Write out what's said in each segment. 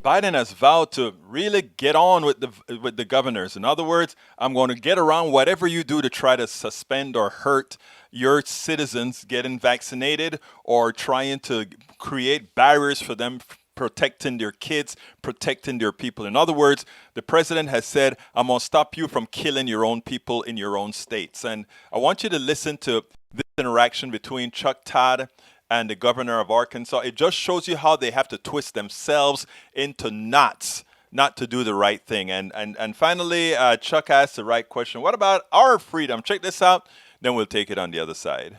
Biden has vowed to really get on with the governors. In other words, I'm going to get around whatever you do to try to suspend or hurt your citizens getting vaccinated or trying to create barriers for them protecting their kids, protecting their people. In other words, the president has said, I'm going to stop you from killing your own people in your own states. And I want you to listen to this interaction between Chuck Todd and the governor of Arkansas. It just shows you how they have to twist themselves into knots not to do the right thing. And finally, Chuck asked the right question. What about our freedom? Check this out. Then we'll take it on the other side.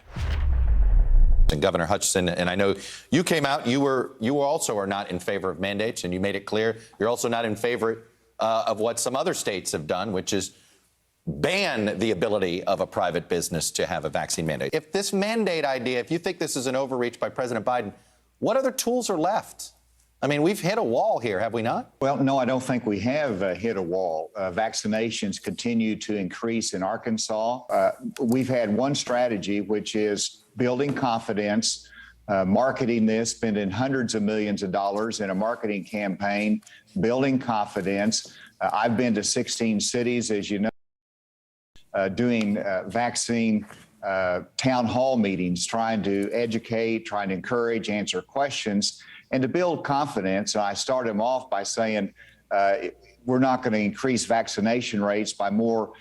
And Governor Hutchison, and I know you came out, you also are not in favor of mandates, and you made it clear you're also not in favor of what some other states have done, which is ban the ability of a private business to have a vaccine mandate. If this mandate idea, if you think this is an overreach by President Biden, what other tools are left? I mean, we've hit a wall here, have we not? Well, no, I don't think we have hit a wall. Vaccinations continue to increase in Arkansas. We've had one strategy, which is building confidence, marketing this, spending hundreds of millions of dollars in a marketing campaign, building confidence. I've been to 16 cities, as you know, doing vaccine town hall meetings, trying to educate, trying to encourage, answer questions, and to build confidence. And I started them off by saying, we're not going to increase vaccination rates by more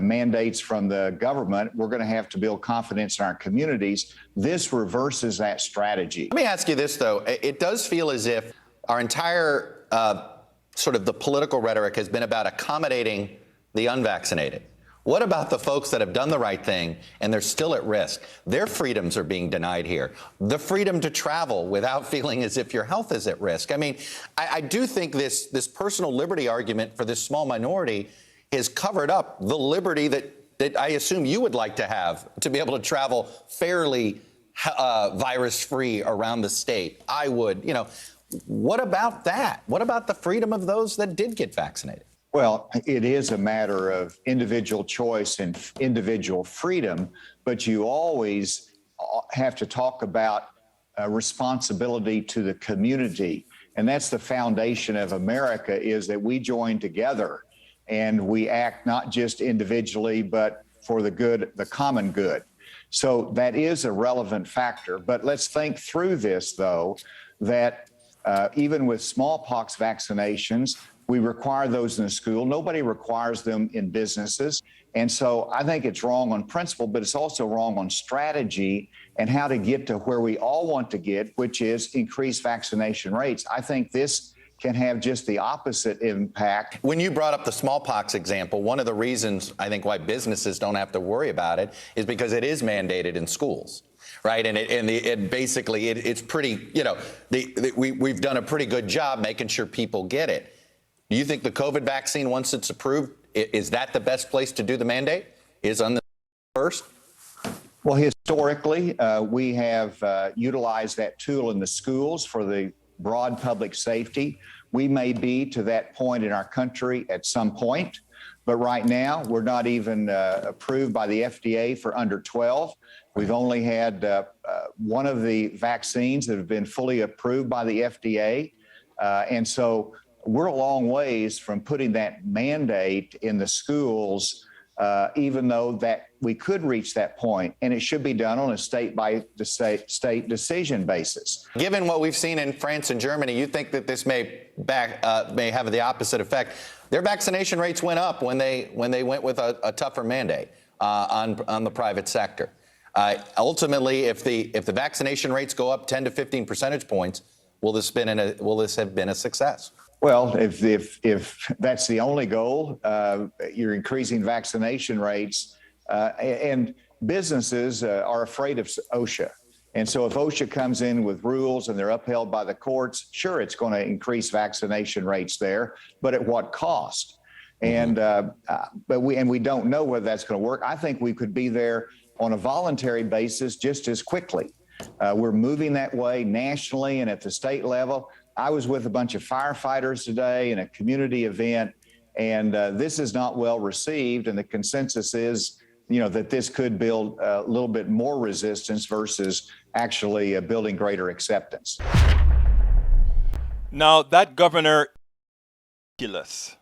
mandates from the government. We're going to have to build confidence in our communities. This reverses that strategy. Let me ask you this, though. It does feel as if our entire sort of the political rhetoric has been about accommodating the unvaccinated. What about the folks that have done the right thing and they're still at risk? Their freedoms are being denied here. The freedom to travel without feeling as if your health is at risk. I mean, I do think this personal liberty argument for this small minority has covered up the liberty that I assume you would like to have to be able to travel fairly virus-free around the state. I would, what about that? What about the freedom of those that did get vaccinated? Well, it is a matter of individual choice and individual freedom, but you always have to talk about responsibility to the community. And that's the foundation of America, is that we join together and we act not just individually, but for the good, the common good. So that is a relevant factor. But let's think through this, though, that even with smallpox vaccinations, we require those in the school. Nobody requires them in businesses. And so I think it's wrong on principle, but it's also wrong on strategy and how to get to where we all want to get, which is increased vaccination rates. I think this can have just the opposite impact. When you brought up the smallpox example, one of the reasons I think why businesses don't have to worry about it is because it is mandated in schools. Right. And it's pretty, we've done a pretty good job making sure people get it. Do you think the COVID vaccine, once it's approved, is that the best place to do the mandate? Is on the first? Well, historically, we have utilized that tool in the schools for the broad public safety. We may be to that point in our country at some point, but right now we're not even approved by the FDA for under 12. We've only had one of the vaccines that have been fully approved by the FDA. And so we're a long ways from putting that mandate in the schools, even though that we could reach that point, and it should be done on a state by state decision basis. Given what we've seen in France and Germany, you think that this may have the opposite effect? Their vaccination rates went up when they went with a tougher mandate on the private sector. Ultimately, if the vaccination rates go up 10 to 15 percentage points, will this have been a success? Well, if that's the only goal, you're increasing vaccination rates, and businesses are afraid of OSHA. And so if OSHA comes in with rules and they're upheld by the courts, sure, it's going to increase vaccination rates there, but at what cost? And we don't know whether that's going to work. I think we could be there on a voluntary basis just as quickly. We're moving that way nationally and at the state level. I was with a bunch of firefighters today in a community event, and this is not well received. And the consensus is, that this could build a little bit more resistance versus actually building greater acceptance. Now, that governor,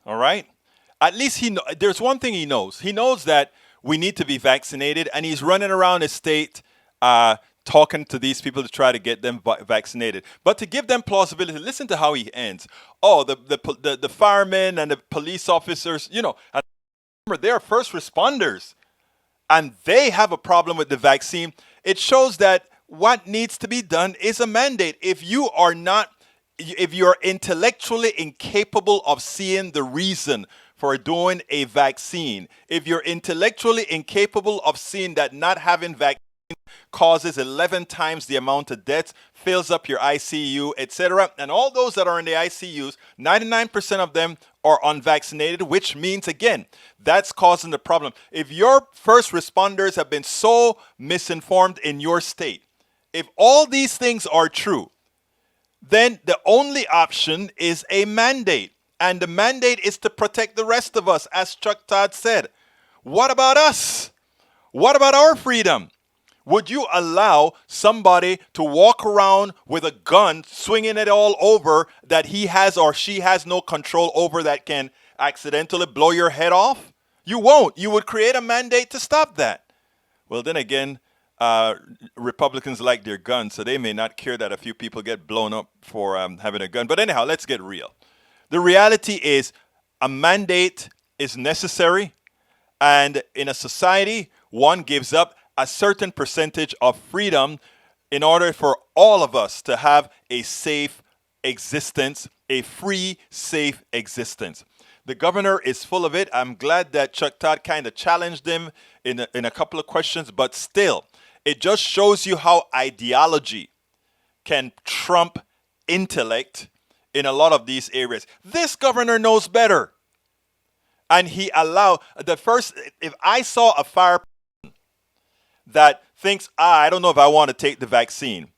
all right? At least there's one thing he knows. He knows that we need to be vaccinated, and he's running around his state talking to these people to try to get them vaccinated. But to give them plausibility, listen to how he ends. Oh, the firemen and the police officers, and remember, they're first responders, and they have a problem with the vaccine. It shows that what needs to be done is a mandate. If you're intellectually incapable of seeing the reason for doing a vaccine, if you're intellectually incapable of seeing that not having vaccine causes 11 times the amount of deaths, fills up your ICU, etc., and all those that are in the ICUs, 99% of them are unvaccinated, which means, again, that's causing the problem. If your first responders have been so misinformed in your state, if all these things are true, then the only option is a mandate. And the mandate is to protect the rest of us, as Chuck Todd said. What about us? What about our freedom? Would you allow somebody to walk around with a gun, swinging it all over, that he has or she has no control over, that can accidentally blow your head off? You won't. You would create a mandate to stop that. Well, then again, Republicans like their guns, so they may not care that a few people get blown up for having a gun. But anyhow, let's get real. The reality is a mandate is necessary, and in a society, one gives up a certain percentage of freedom in order for all of us to have a safe existence, a free, safe existence. The governor is full of it. I'm glad that Chuck Todd kind of challenged him in a couple of questions, but still, it just shows you how ideology can trump intellect in a lot of these areas. This governor knows better. And he allowed if I saw a fire that thinks, I don't know if I want to take the vaccine.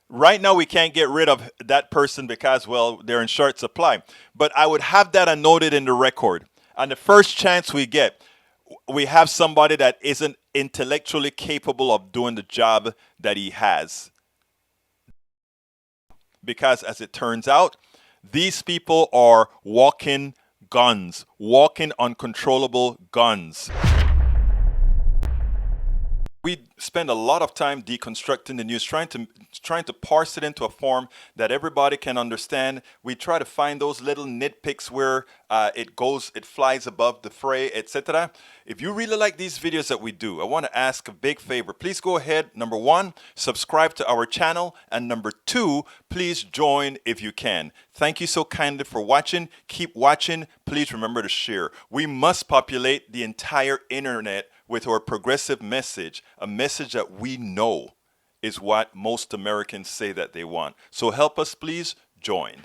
Right now, we can't get rid of that person because, well, they're in short supply. But I would have that noted in the record. And the first chance we get, we have somebody that isn't intellectually capable of doing the job that he has. Because as it turns out, these people are walking guns, walking uncontrollable guns. We spend a lot of time deconstructing the news, trying to parse it into a form that everybody can understand. We try to find those little nitpicks where it flies above the fray, etc. If you really like these videos that we do, I want to ask a big favor. Please go ahead, number one, subscribe to our channel, and number two, please join if you can. Thank you so kindly for watching. Keep watching. Please remember to share. We must populate the entire internet with our progressive message, a message that we know is what most Americans say that they want. So help us, please join.